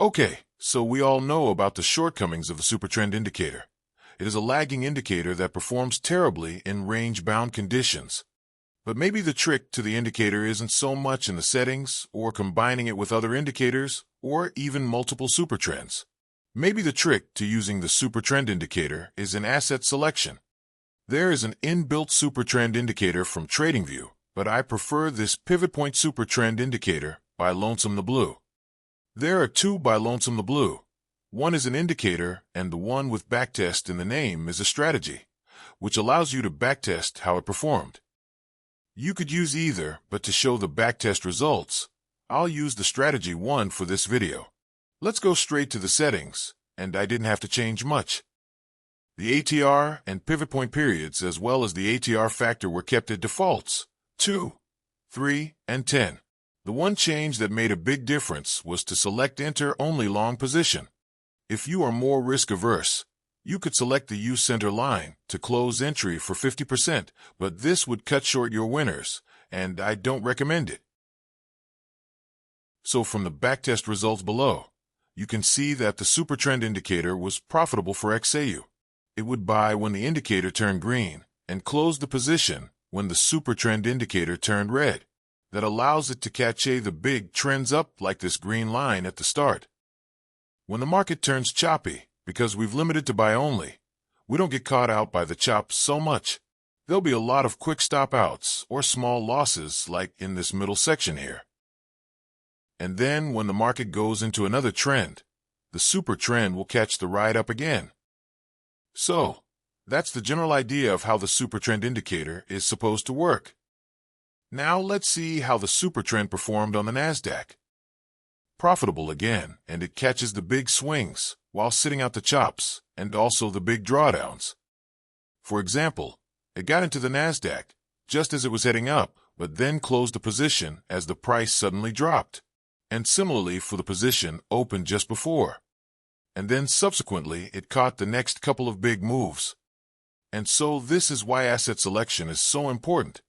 Okay, so we all know about the shortcomings of the SuperTrend indicator. It is a lagging indicator that performs terribly in range-bound conditions. But maybe the trick to the indicator isn't so much in the settings, or combining it with other indicators, or even multiple supertrends. Maybe the trick to using the SuperTrend indicator is in asset selection. There is an inbuilt SuperTrend indicator from TradingView, but I prefer this Pivot Point SuperTrend indicator by Lonesome the Blue. There are two by Lonesome the Blue. One is an indicator, and the one with backtest in the name is a strategy, which allows you to backtest how it performed. You could use either, but to show the backtest results, I'll use the strategy one for this video. Let's go straight to the settings, and I didn't have to change much. The ATR and pivot point periods as well as the ATR factor were kept at defaults, 2, 3, and 10. The one change that made a big difference was to select Enter Only Long Position. If you are more risk-averse, you could select the Use Center Line to close entry for 50%, but this would cut short your winners, and I don't recommend it. So from the backtest results below, you can see that the SuperTrend indicator was profitable for XAU. It would buy when the indicator turned green and close the position when the SuperTrend indicator turned red. That allows it to catch the big trends up like this green line at the start. When the market turns choppy, because we've limited to buy only, we don't get caught out by the chop so much. There'll be a lot of quick stop outs or small losses like in this middle section here. And then when the market goes into another trend, the SuperTrend will catch the ride up again. So, that's the general idea of how the SuperTrend indicator is supposed to work. Now let's see how the SuperTrend performed on the Nasdaq. Profitable again, and it catches the big swings while sitting out the chops and also the big drawdowns. For example, it got into the Nasdaq just as it was heading up, but then closed the position as the price suddenly dropped. And similarly for the position opened just before. And then subsequently it caught the next couple of big moves. And so this is why asset selection is so important.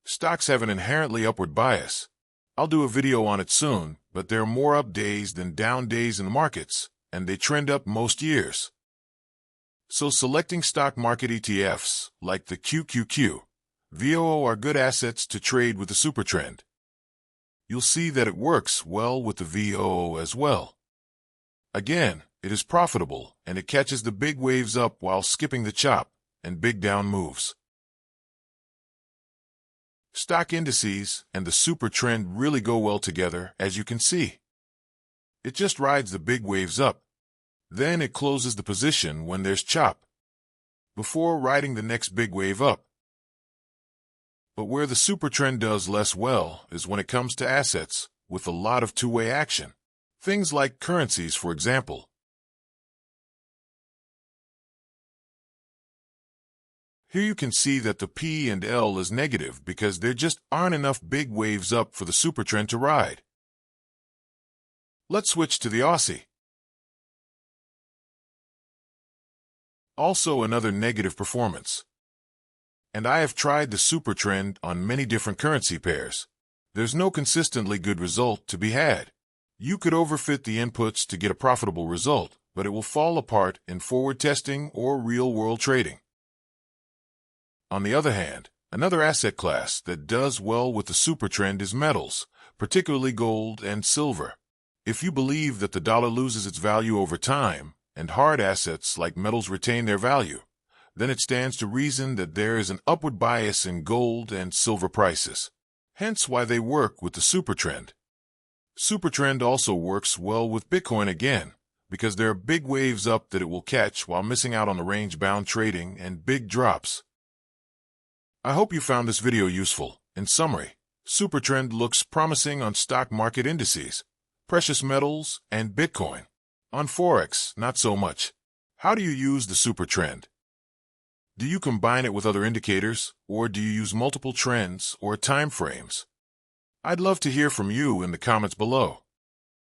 Stocks have an inherently upward bias. I'll do a video on it soon, but there are more up days than down days in the markets, and they trend up most years. So selecting stock market ETFs, like the QQQ, VOO are good assets to trade with the SuperTrend. You'll see that it works well with the VOO as well. Again, it is profitable, and it catches the big waves up while skipping the chop and big down moves. Stock indices and the SuperTrend really go well together, as you can see. It just rides the big waves up. Then it closes the position when there's chop, before riding the next big wave up. But where the SuperTrend does less well is when it comes to assets with a lot of two-way action. Things like currencies, for example. Here you can see that the P and L is negative because there just aren't enough big waves up for the SuperTrend to ride. Let's switch to the Aussie. Also another negative performance. And I have tried the SuperTrend on many different currency pairs. There's no consistently good result to be had. You could overfit the inputs to get a profitable result, but it will fall apart in forward testing or real-world trading. On the other hand, another asset class that does well with the SuperTrend is metals, particularly gold and silver. If you believe that the dollar loses its value over time, and hard assets like metals retain their value, then it stands to reason that there is an upward bias in gold and silver prices. Hence why they work with the SuperTrend. SuperTrend also works well with Bitcoin again, because there are big waves up that it will catch while missing out on the range-bound trading and big drops. I hope you found this video useful. In summary, SuperTrend looks promising on stock market indices, precious metals, and Bitcoin. On Forex, not so much. How do you use the SuperTrend? Do you combine it with other indicators, or do you use multiple trends or time frames? I'd love to hear from you in the comments below.